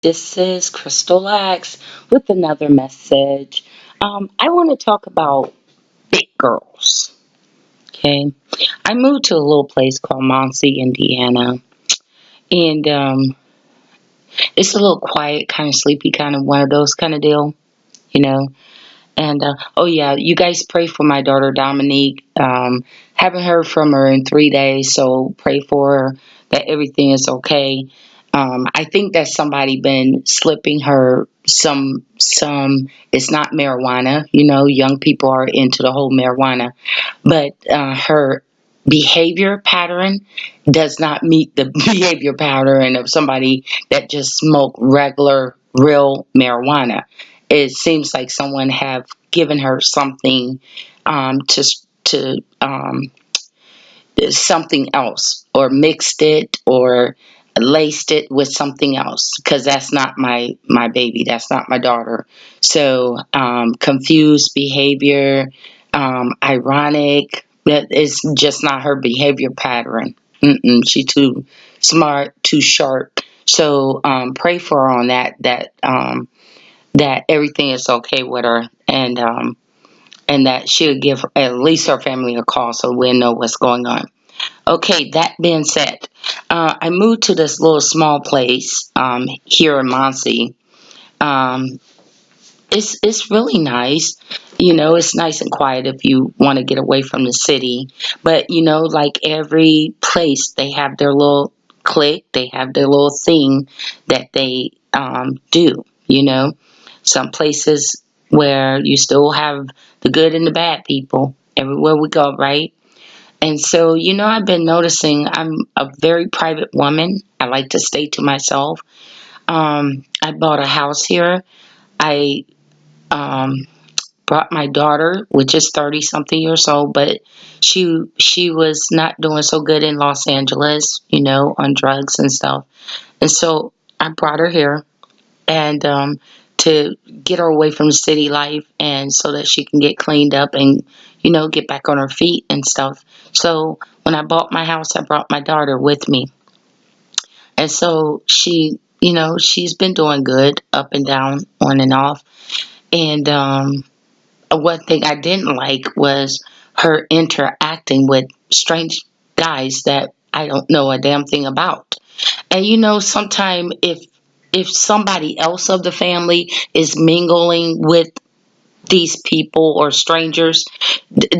This is Crystal X with another message. I want to talk about big girls. Okay, I moved to a little place called Muncie, Indiana, and it's a little quiet, kind of sleepy, kind of one of those kind of deal, you know. And oh yeah, you guys pray for my daughter Dominique. Haven't heard from her in 3 days, so pray for her that everything is okay. I think that somebody been slipping her some. It's not marijuana, Young people are into the whole marijuana, but her behavior pattern does not meet the behavior pattern of somebody that just smoke regular real marijuana. It seems like someone have given her something to something else, or mixed it, or laced it with something else, because that's not my baby, that's not my daughter. So confused behavior, ironic, that is just not her behavior pattern. She too smart, too sharp. So pray for her on that everything is okay with her, and that she'll give at least her family a call so we'll know what's going on. Okay, that being said, I moved to this little small place here in Muncie. Um, it's really nice. It's nice and quiet if you want to get away from the city. But like every place, they have their little clique. They have their little thing that they do. Some places where you still have the good and the bad people everywhere we go, right? And so, I've been noticing I'm a very private woman. I like to stay to myself. I bought a house here. I um, brought my daughter, which is 30 something years old, but she was not doing so good in Los Angeles, on drugs and stuff. And so I brought her here, and to get her away from the city life, and so that she can get cleaned up and get back on her feet and stuff. So when I bought my house, I brought my daughter with me, and so she's been doing good, up and down, on and off. And one thing I didn't like was her interacting with strange guys that I don't know a damn thing about. And sometime if somebody else of the family is mingling with these people or strangers,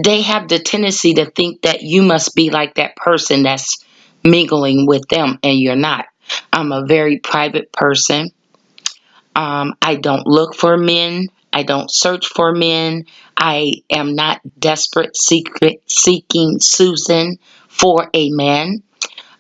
they have the tendency to think that you must be like that person that's mingling with them, and you're not. I'm a very private person. I don't look for men. I don't search for men. I am not desperate, secret seeking Susan for a man.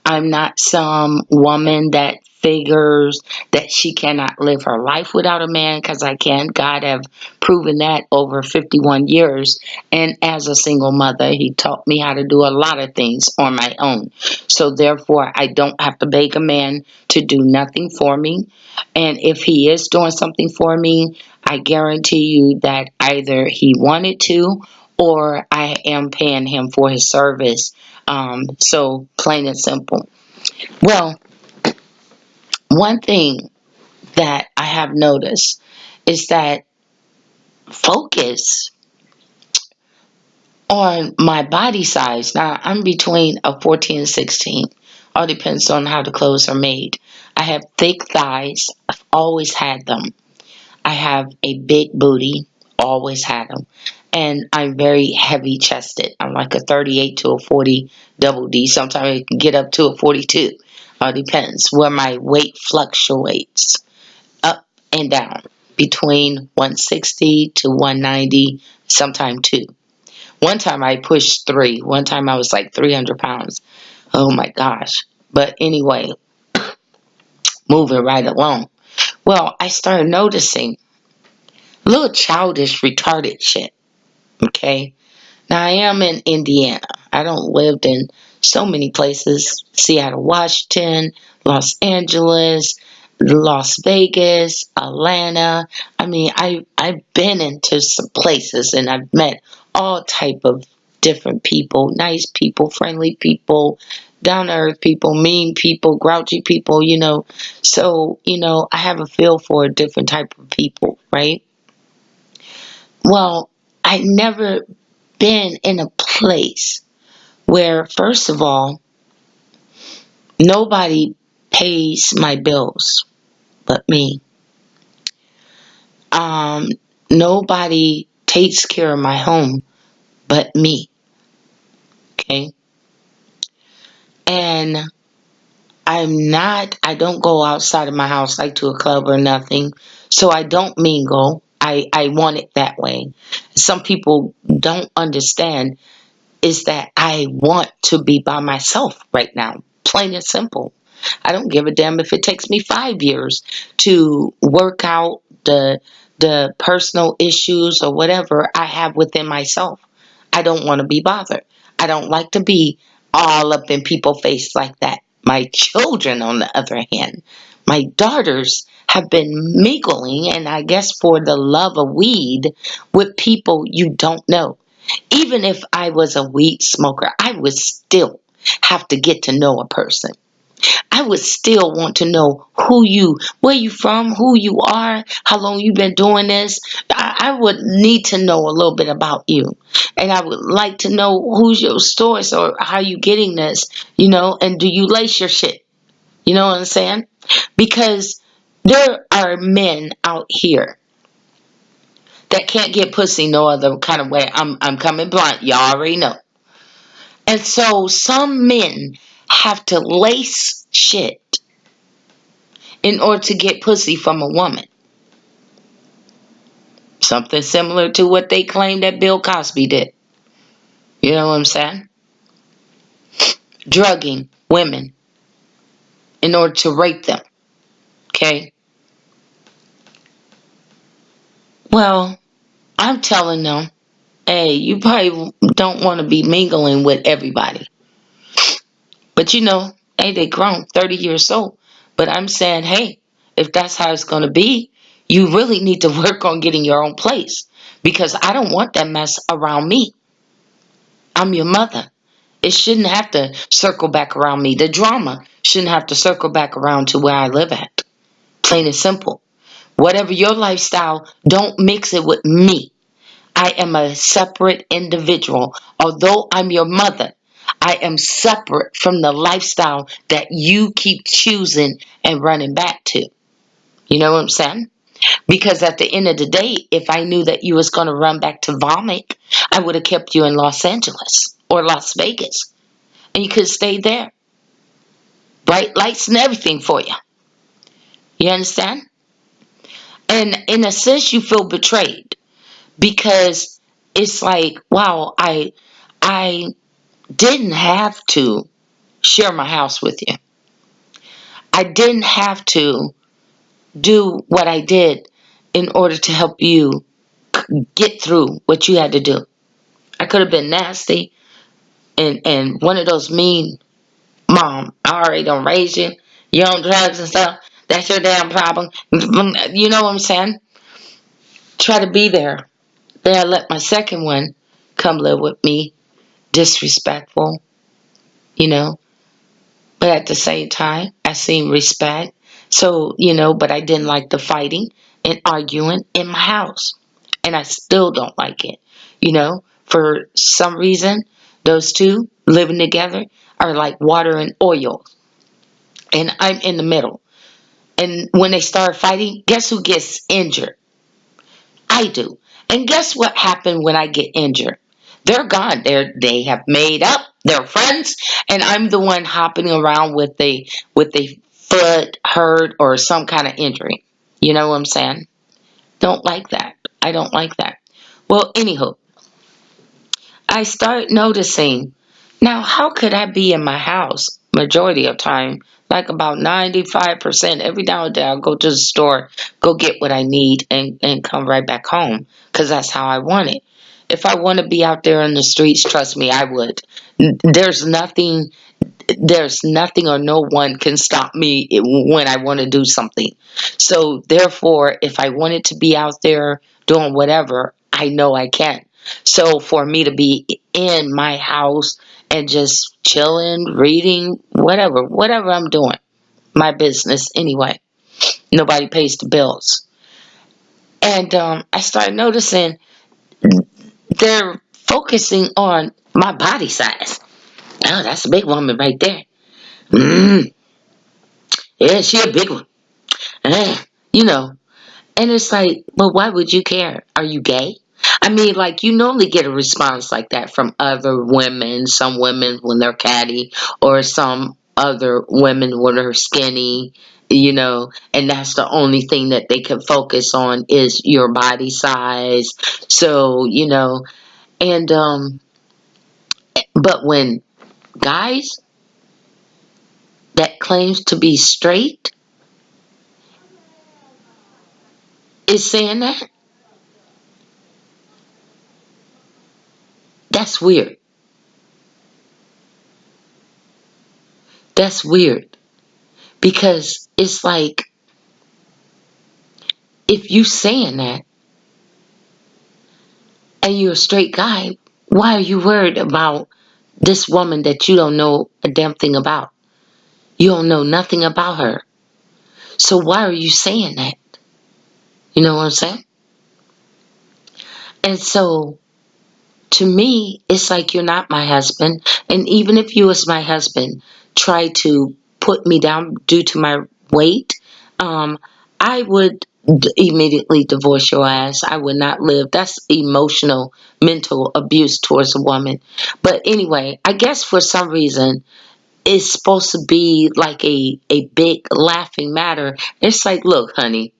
I'm not some woman that figures that she cannot live her life without a man, because I can. God have proven that over 51 years. And as a single mother, he taught me how to do a lot of things on my own. So therefore, I don't have to beg a man to do nothing for me. And if he is doing something for me, I guarantee you that either he wanted to, or I am paying him for his service. So plain and simple. Well, one thing that I have noticed is that focus on my body size. Now, I'm between a 14 and 16. All depends on how the clothes are made. I have thick thighs. I've always had them. I have a big booty. Always had them. And I'm very heavy chested. I'm like a 38 to a 40 double D. Sometimes it can get up to a 42. Depends where my weight fluctuates up and down between 160 to 190, sometime two. One time I pushed three. One time I was like 300 pounds. Oh my gosh. But anyway, moving right along. Well, I started noticing little childish, retarded shit. Okay. Now I am in Indiana. I don't live in so many places. Seattle, Washington, Los Angeles, Las Vegas, Atlanta. I mean, I've been into some places, and I've met all type of different people, nice people, friendly people, down to earth people, mean people, grouchy people, So, I have a feel for a different type of people, right? Well, I never been in a place where, first of all, nobody pays my bills but me. Nobody takes care of my home but me. Okay. And I don't go outside of my house like to a club or nothing. So I don't mingle. I want it that way. Some people don't understand is that I want to be by myself right now. Plain and simple. I don't give a damn if it takes me 5 years to work out the personal issues or whatever I have within myself. I don't want to be bothered. I don't like to be all up in people's face like that. My children, on the other hand, my daughters have been mingling, and I guess for the love of weed, with people you don't know. Even if I was a weed smoker, I would still have to get to know a person. I would still want to know where you from, who you are, how long you've been doing this. I would need to know a little bit about you. And I would like to know who's your source or how you getting this, and do you lace your shit? You know what I'm saying? Because there are men out here that can't get pussy no other kind of way. I'm coming blunt. Y'all already know. And so some men have to lace shit in order to get pussy from a woman. Something similar to what they claim that Bill Cosby did. You know what I'm saying? Drugging women in order to rape them. Okay? Well, I'm telling them, hey, you probably don't want to be mingling with everybody. But hey, they grown, 30 years old. But I'm saying, hey, if that's how it's going to be, you really need to work on getting your own place. Because I don't want that mess around me. I'm your mother. It shouldn't have to circle back around me. The drama shouldn't have to circle back around to where I live at. Plain and simple. Whatever your lifestyle, don't mix it with me. I am a separate individual. Although I'm your mother, I am separate from the lifestyle that you keep choosing and running back to. You know what I'm saying? Because at the end of the day, if I knew that you was going to run back to vomit, I would have kept you in Los Angeles or Las Vegas. And you could have stayed there. Bright lights and everything for you. You understand? And in a sense, you feel betrayed. Because it's like, wow, I didn't have to share my house with you. I didn't have to do what I did in order to help you get through what you had to do. I could have been nasty and one of those mean, mom, I already don't raise you. You on drugs and stuff. That's your damn problem. You know what I'm saying? Try to be there. Then I let my second one come live with me. Disrespectful, you know. But at the same time, I seen respect. So, but I didn't like the fighting and arguing in my house. And I still don't like it. For some reason, those two living together are like water and oil. And I'm in the middle. And when they start fighting, guess who gets injured? I do. And guess what happened when I get injured? They're gone. They have made up. They're friends, and I'm the one hopping around with a foot hurt or some kind of injury. You know what I'm saying? Don't like that. I don't like that. Well, anywho, I start noticing now. How could I be in my house majority of time? Like about 95%. Every now and then I'll go to the store, go get what I need, and come right back home because that's how I want it. If I want to be out there in the streets, trust me, I would. There's nothing or no one can stop me when I want to do something. So therefore, if I wanted to be out there doing whatever, I know I can. So for me to be in my house and just chilling, reading, whatever I'm doing. My business anyway. Nobody pays the bills. And I started noticing they're focusing on my body size. Oh, that's a big woman right there. Mm, yeah, she a big one. You know, and it's like, well, why would you care? Are you gay? I mean, like, you normally get a response like that from other women, some women when they're catty, or some other women when they're skinny, and that's the only thing that they can focus on is your body size. So, and, but when guys that claims to be straight is saying that, that's weird. That's weird. Because it's like, if you saying that and you're a straight guy, why are you worried about this woman that you don't know a damn thing about? You don't know nothing about her. So why are you saying that? You know what I'm saying? And so to me, it's like you're not my husband. And even if you was my husband, try to put me down due to my weight, I would immediately divorce your ass. I would not live. That's emotional, mental abuse towards a woman. But anyway, I guess for some reason, it's supposed to be like a big laughing matter. It's like, look, honey,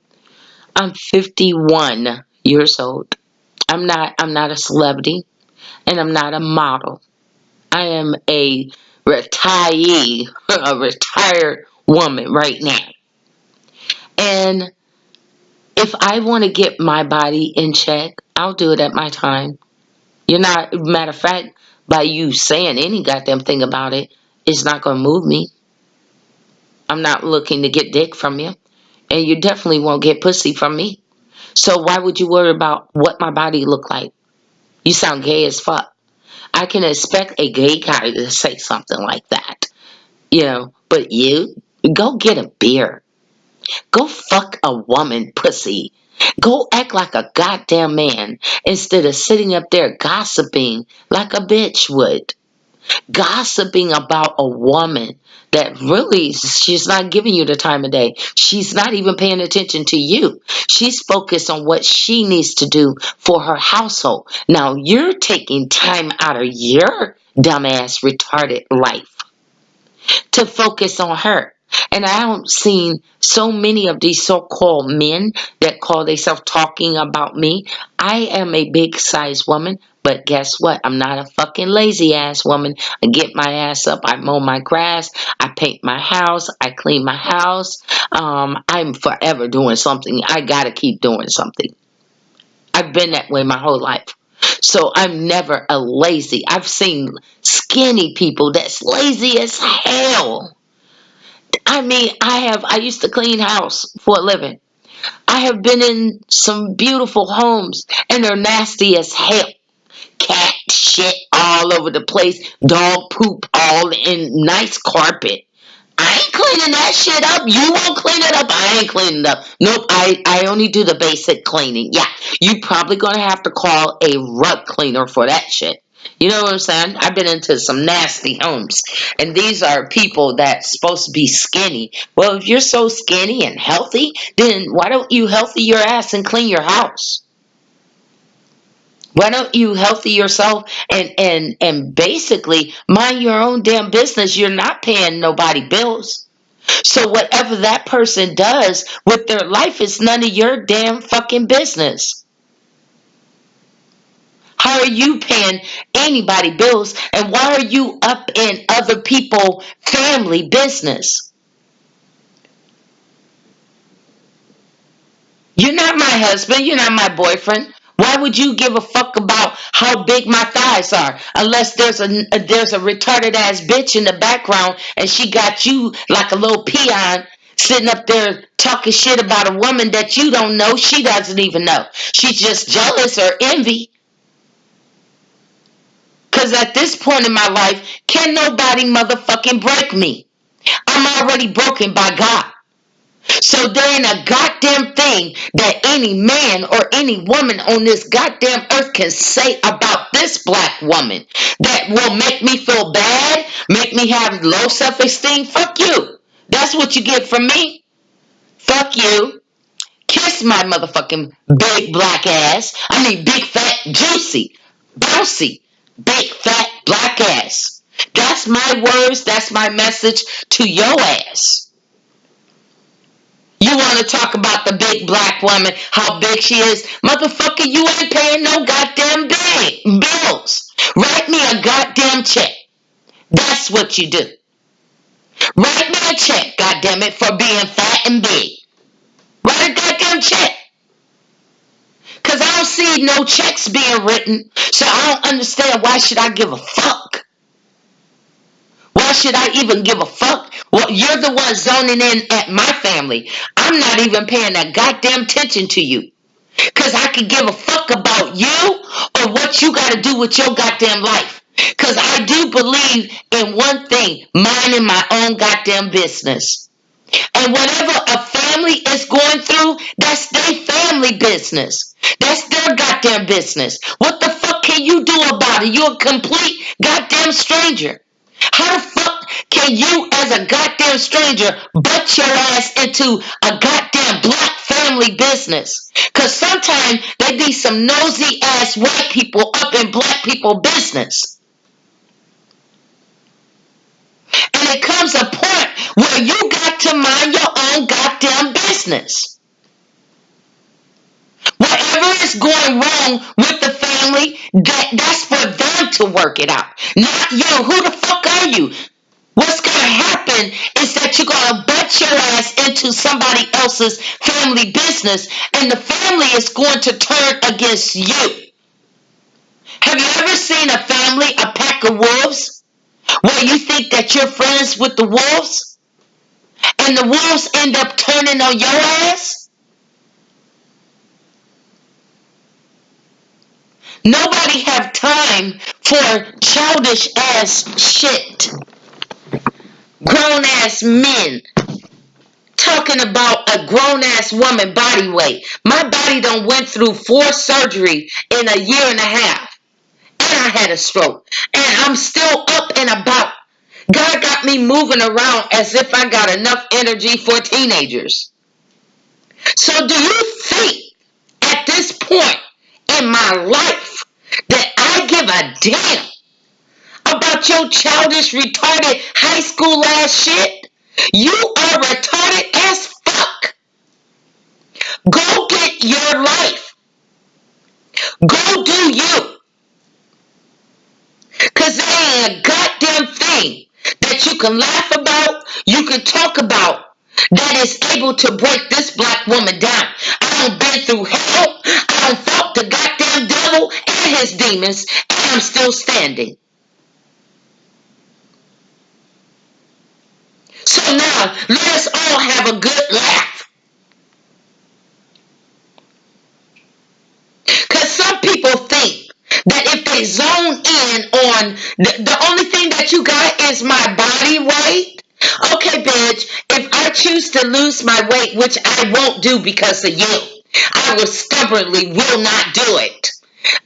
I'm 51 years old. I'm not a celebrity and I'm not a model. I am a retiree, a retired woman right now. And if I want to get my body in check, I'll do it at my time. You're not, matter of fact, by you saying any goddamn thing about it, it's not going to move me. I'm not looking to get dick from you. And you definitely won't get pussy from me. So why would you worry about what my body look like? You sound gay as fuck. I can expect a gay guy to say something like that. But you, go get a beer. Go fuck a woman pussy. Go act like a goddamn man instead of sitting up there gossiping like a bitch would. Gossiping about a woman that really, she's not giving you the time of day. She's not even paying attention to you. She's focused on what she needs to do for her household. Now you're taking time out of your dumbass retarded life to focus on her. And I don't seen so many of these so-called men that call themselves talking about me. I am a big size woman, but guess what? I'm not a fucking lazy ass woman. I get my ass up. I mow my grass. I paint my house. I clean my house. I'm forever doing something. I gotta keep doing something. I've been that way my whole life. So I'm never a lazy. I've seen skinny people that's lazy as hell. I mean, I used to clean house for a living. I have been in some beautiful homes and they're nasty as hell. Cat shit all over the place. Dog poop all in nice carpet. I ain't cleaning that shit up. You won't clean it up. I ain't cleaning it up. Nope, I only do the basic cleaning. Yeah, you probably gonna have to call a rug cleaner for that shit. You know what I'm saying? I've been into some nasty homes. And these are people that's supposed to be skinny. Well, if you're so skinny and healthy, then why don't you healthy your ass and clean your house? Why don't you healthy yourself and basically mind your own damn business? You're not paying nobody bills. So whatever that person does with their life is none of your damn fucking business. How are you paying anybody bills? And why are you up in other people's family business? You're not my husband. You're not my boyfriend. Why would you give a fuck about how big my thighs are? Unless there's a retarded ass bitch in the background and she got you like a little peon sitting up there talking shit about a woman that you don't know. She doesn't even know. She's just jealous or envy. Because at this point in my life, can nobody motherfucking break me. I'm already broken by God. So there ain't a goddamn thing that any man or any woman on this goddamn earth can say about this black woman that will make me feel bad, make me have low self-esteem. Fuck you. That's what you get from me. Fuck you. Kiss my motherfucking big black ass. I mean big fat juicy, bouncy, big fat black ass. That's my words. That's my message to your ass. You want to talk about the big black woman, how big she is? Motherfucker, you ain't paying no goddamn bills. Write me a goddamn check. That's what you do. Write me a check, goddammit, for being fat and big. Write a goddamn check. Because I don't see no checks being written, so I don't understand why should I give a fuck. Why should I even give a fuck? Well, you're the one zoning in at my family. I'm not even paying that goddamn attention to you. Because I could give a fuck about you or what you got to do with your goddamn life. Because I do believe in one thing, minding my own goddamn business. And whatever a family is going through, that's their family business. That's their goddamn business. What the fuck can you do about it? You're a complete goddamn stranger. How the fuck can you, as a goddamn stranger, butt your ass into a goddamn black family business? Because sometimes they be some nosy ass white people up in black people business. And it comes a point where you got to mind your own goddamn business. Whatever is going wrong with the family, that's for them to work it out. Not you. Who the fuck are you? What's going to happen is that you're going to butt your ass into somebody else's family business, and the family is going to turn against you. Have you ever seen a family, a pack of wolves, where you think that you're friends with the wolves, and the wolves end up turning on your ass? Nobody have time for childish ass shit. Grown ass men talking about a grown ass woman body weight. My body done went through 4 surgery in a year and a half. And I had a stroke. And I'm still up and about. God got me moving around as if I got enough energy for teenagers. So do you think at this point in my life that I give a damn about your childish, retarded, high school ass shit? You are retarded as fuck. Go get your life. Go do you. Because there ain't a goddamn thing that you can laugh about, you can talk about, that is able to break this black woman down. I done been through hell. I done fought the goddamn devil and his demons, and I'm still standing. So now, let us all have a good laugh. Because some people think that if they zone in on the only thing that you got is my body weight. Okay, bitch, if I choose to lose my weight, which I won't do because of you, I will stubbornly will not do it.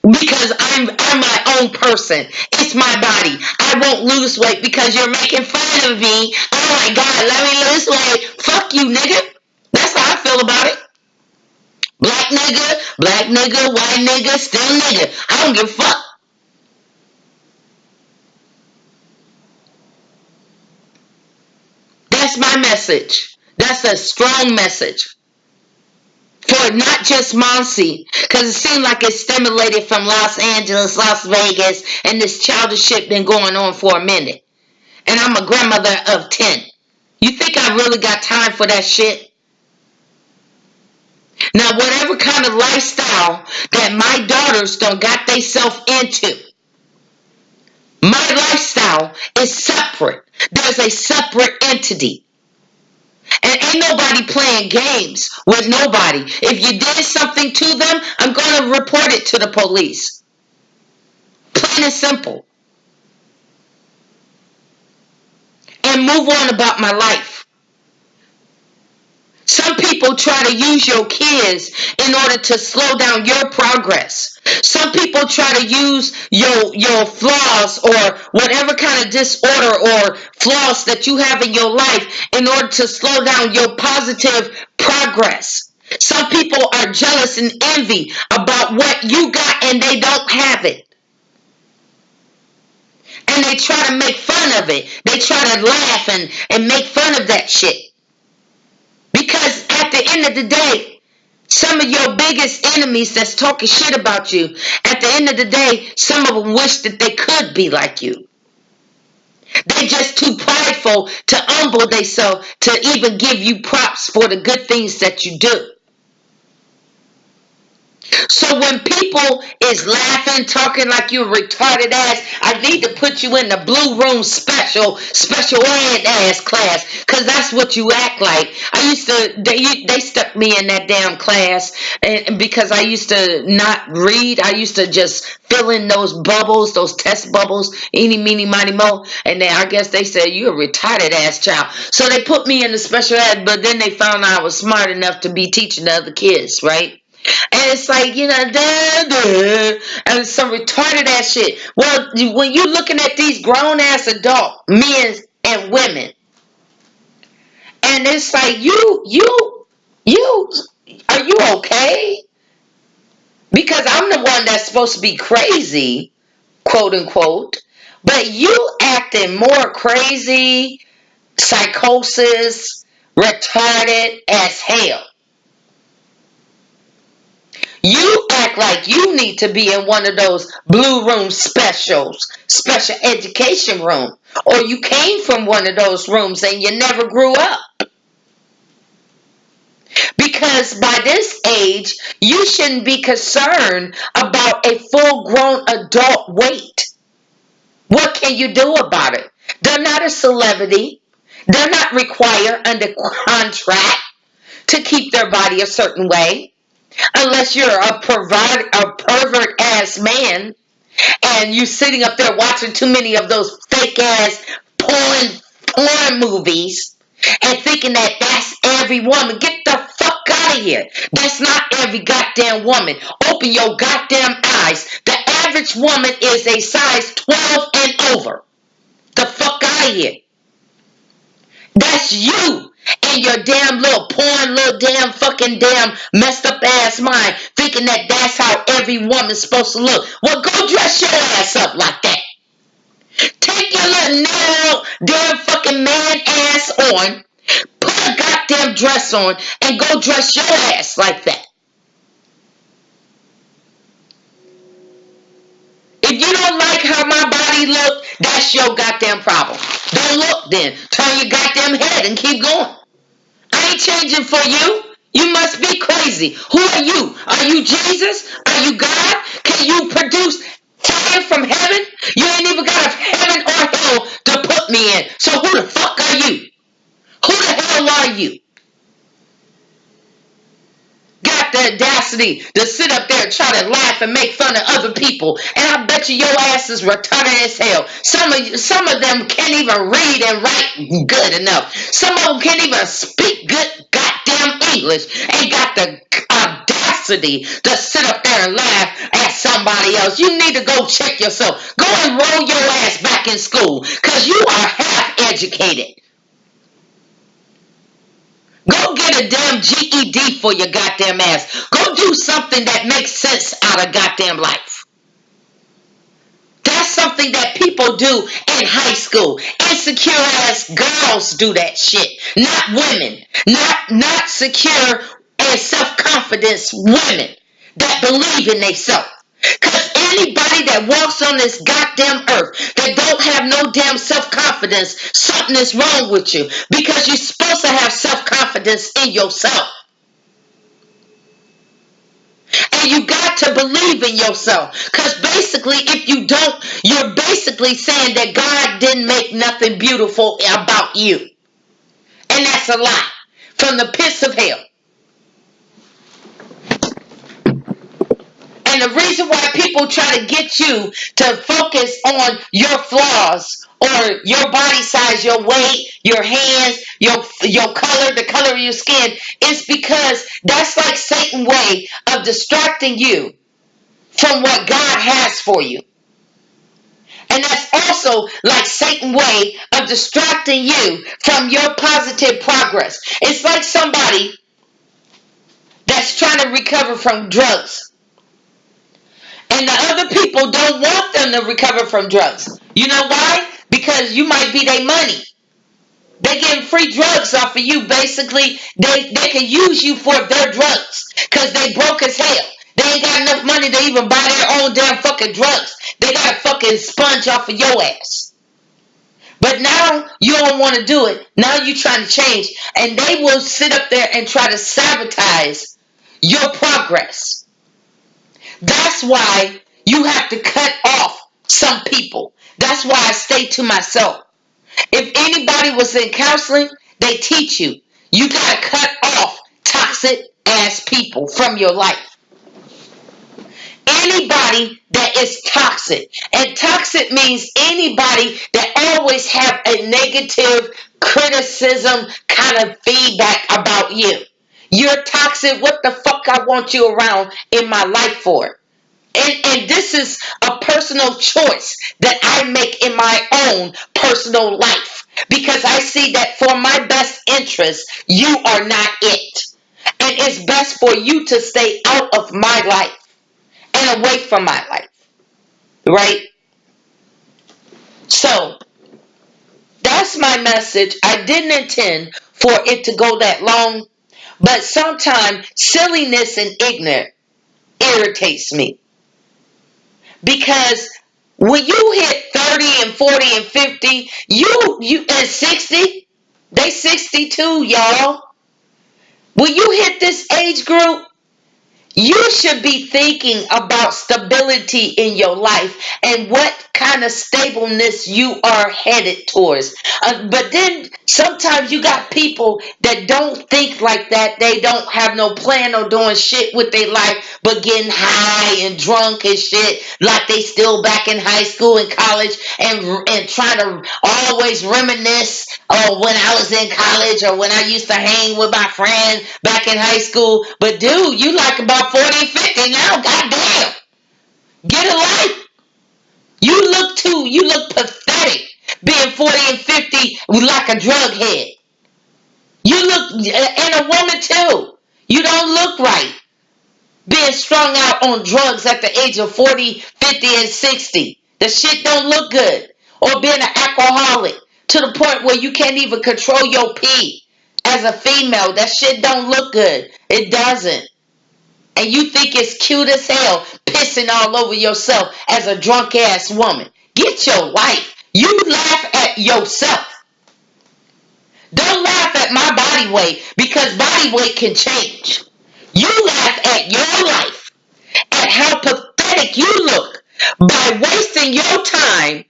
Because I'm my own person. It's my body. I won't lose weight because you're making fun of me. Oh my God, let me lose weight. Fuck you, nigga. That's how I feel about it. Black nigga, white nigga, still nigga. I don't give a fuck. That's my message. That's a strong message. For not just Monsi, because it seemed like it stimulated from Los Angeles, Las Vegas, and this childish shit been going on for a minute. And I'm a grandmother of 10. You think I really got time for that shit? Now, whatever kind of lifestyle that my daughters done got themselves into, my lifestyle is separate. There's a separate entity. And ain't nobody playing games with nobody. If you did something to them, I'm going to report it to the police. Plain and simple. and move on about my life. Some people try to use your kids in order to slow down your progress. Some people try to use your flaws or whatever kind of disorder or flaws that you have in your life in order to slow down your positive progress. Some people are jealous and envy about what you got and they don't have it. And they try to make fun of it. They try to laugh and make fun of that shit. Because at the end of the day, some of your biggest enemies that's talking shit about you, at the end of the day, some of them wish that they could be like you. They're just too prideful to humble themselves to even give you props for the good things that you do. So when people is laughing, talking like you a retarded ass, I need to put you in the blue room special ed ass class, because that's what you act like. They stuck me in that damn class, and because I used to not read, I used to just fill in those bubbles, those test bubbles, eeny, meeny, miny, mo, and then I guess they said, you a retarded ass child. So they put me in the special ed, but then they found out I was smart enough to be teaching the other kids, right? And it's like, and some retarded ass shit. Well, when you're looking at these grown ass adult men and women, and it's like, are you okay? Because I'm the one that's supposed to be crazy, quote unquote, but you acting more crazy, psychosis, retarded as hell. You act like you need to be in one of those blue room special education room, or you came from one of those rooms and you never grew up. Because by this age, you shouldn't be concerned about a full-grown adult weight. What can you do about it? They're not a celebrity. They're not required under contract to keep their body a certain way. Unless you're a pervert ass man and you sitting up there watching too many of those fake ass porn movies and thinking that that's every woman. Get the fuck out of here. That's not every goddamn woman. Open your goddamn eyes. The average woman is a size 12 and over. The fuck out of here. That's you and your damn little porn, little damn fucking damn messed up ass mind, thinking that that's how every woman's supposed to look. Well, go dress your ass up like that. Take your little narrow damn fucking man ass on, put a goddamn dress on, and go dress your ass like that. If you don't like how my body look, that's your goddamn problem. Don't look then. Turn your goddamn head and keep going. I ain't changing for you. You must be crazy. Who are you? Are you Jesus? Are you God? Can you produce fire from heaven? You ain't even got a heaven or hell to put me in. So who the fuck are you? Who the hell are you? Got the audacity to sit up there and try to laugh and make fun of other people. And I bet you your ass is retarded as hell. Some of them can't even read and write good enough. Some of them can't even speak good goddamn English. Ain't got the audacity to sit up there and laugh at somebody else. You need to go check yourself. Go and roll your ass back in school, because you are half educated. Go get a damn GED for your goddamn ass. Go do something that makes sense out of goddamn life. That's something that people do in high school. Insecure ass girls do that shit. Not women. Not secure and self-confidence women that believe in themselves. Because anybody that walks on this goddamn earth that don't have no damn self-confidence, something is wrong with you. Because you're supposed to have self-confidence in yourself. And you got to believe in yourself. Because basically, if you don't, you're basically saying that God didn't make nothing beautiful about you. And that's a lie. From the pits of hell. And the reason why people try to get you to focus on your flaws or your body size, your weight, your hands, your color, the color of your skin, is because that's like Satan's way of distracting you from what God has for you. And that's also like Satan's way of distracting you from your positive progress. It's like somebody that's trying to recover from drugs. And the other people don't want them to recover from drugs. You know why? Because you might be their money. They getting free drugs off of you. Basically, they can use you for their drugs because they broke as hell. They ain't got enough money to even buy their own damn fucking drugs. They got to fucking sponge off of your ass. But now you don't want to do it. Now you trying to change. And they will sit up there and try to sabotage your progress. That's why you have to cut off some people. That's why I stay to myself. If anybody was in counseling, they teach you. You got to cut off toxic ass people from your life. Anybody that is toxic. And toxic means anybody that always have a negative criticism kind of feedback about you. You're toxic. What the fuck I want you around in my life for? And this is a personal choice that I make in my own personal life. Because I see that for my best interest, you are not it. And it's best for you to stay out of my life and away from my life. Right? So, that's my message. I didn't intend for it to go that long. But sometimes silliness and ignorance irritates me. Because when you hit 30 and 40 and 50, you and 60, they 62, y'all. When you hit this age group, you should be thinking about stability in your life and what kind of stableness you are headed towards. But then sometimes you got people that don't think like that. They don't have no plan or doing shit with their life, but getting high and drunk and shit like they still back in high school and college and trying to always reminisce when I was in college or when I used to hang with my friend back in high school. But dude, you like about 40 and 50 now, goddamn. Get a life. You look pathetic being 40 and 50 like a drug head. You look, and a woman too. You don't look right being strung out on drugs at the age of 40, 50, and 60. The shit don't look good. Or being an alcoholic to the point where you can't even control your pee as a female. That shit don't look good. It doesn't. And you think it's cute as hell pissing all over yourself as a drunk ass woman. Get your life. You laugh at yourself. Don't laugh at my body weight because body weight can change. You laugh at your life, at how pathetic you look by wasting your time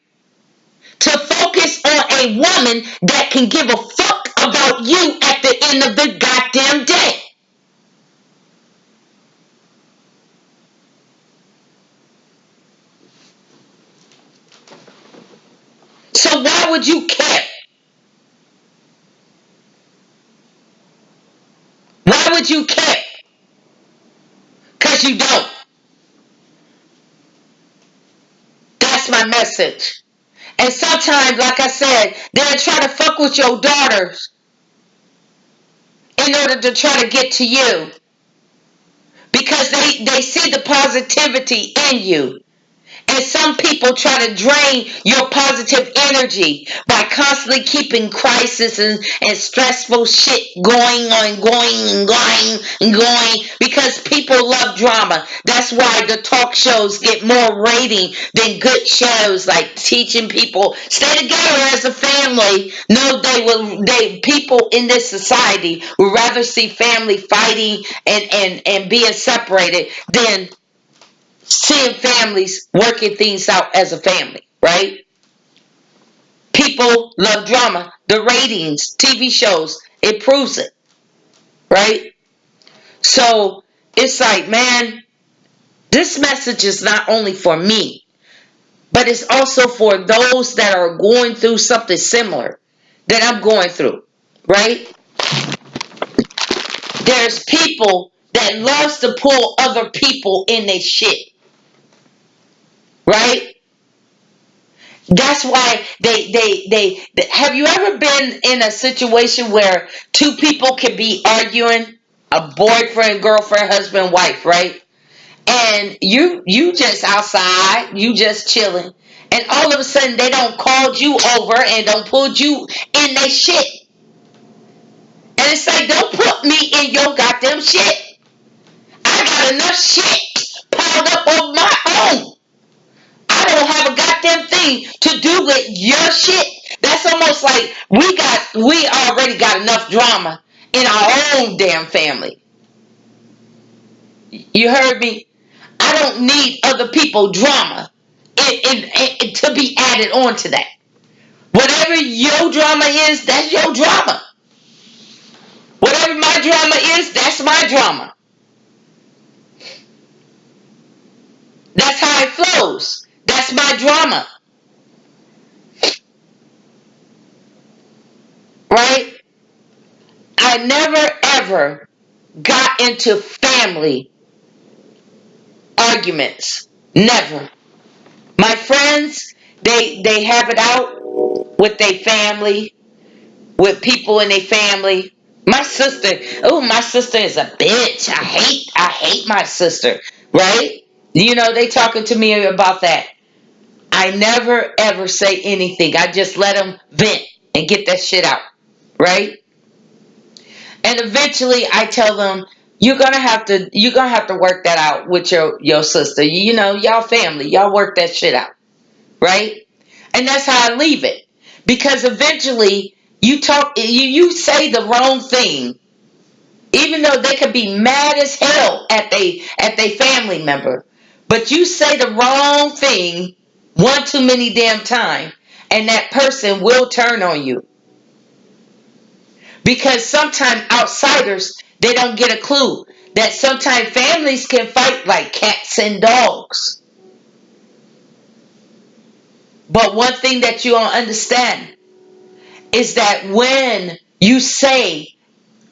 to focus on a woman that can give a fuck about you at the end of the goddamn day. So why would you care? Why would you care? Because you don't. That's my message. And sometimes, like I said, they'll try to fuck with your daughters in order to try to get to you. Because they see the positivity in you. And some people try to drain your positive energy by constantly keeping crisis and stressful shit going because people love drama. That's why the talk shows get more rating than good shows like teaching people stay together as a family. No, people in this society would rather see family fighting and being separated than seeing families working things out as a family, right? People love drama. The ratings, TV shows, it proves it, right? So it's like, man, This message is not only for me, but it's also for those that are going through something similar that I'm going through, right? There's people that loves to pull other people in their shit, right? That's why they have you ever been in a situation where two people can be arguing, a boyfriend, girlfriend, husband, wife, right? And you just outside, you just chilling, and all of a sudden they don't call you over and don't pull you in their shit. And it's like, don't put me in your goddamn shit. I got enough shit piled up on my own. I don't have a goddamn thing to do with your shit. That's almost like we already got enough drama in our own damn family. You heard me? I don't need other people drama to be added on to that. Whatever your drama is, that's your drama. Whatever my drama is, that's my drama. That's how it flows. That's my drama. Right? I never ever got into family arguments. Never. My friends, they have it out with their family, with people in their family. My sister is a bitch. I hate my sister, right? You know, they talking to me about that. I never ever say anything. I just let them vent and get that shit out, right? And eventually I tell them, you're gonna have to work that out with your sister. You know, y'all family, y'all work that shit out, right? And that's how I leave it. Because eventually you say the wrong thing, even though they could be mad as hell at they family member, but you say the wrong thing one too many damn time, and that person will turn on you. Because sometimes outsiders, they don't get a clue that sometimes families can fight like cats and dogs. But one thing that you don't understand is that when you say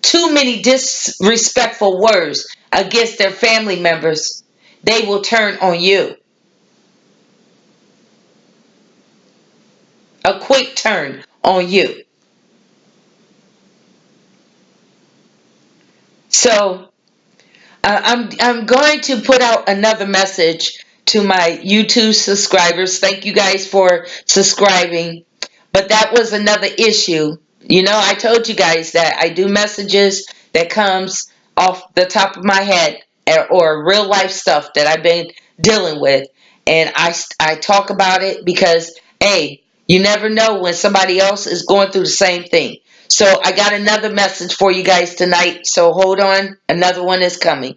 too many disrespectful words against their family members, they will turn on you. A quick turn on you. So I'm going to put out another message to my YouTube subscribers. Thank you guys for subscribing. But that was another issue. You know, I told you guys that I do messages that comes off the top of my head, or real life stuff that I've been dealing with. And I talk about it because, hey, you never know when somebody else is going through the same thing. So I got another message for you guys tonight. So hold on. Another one is coming.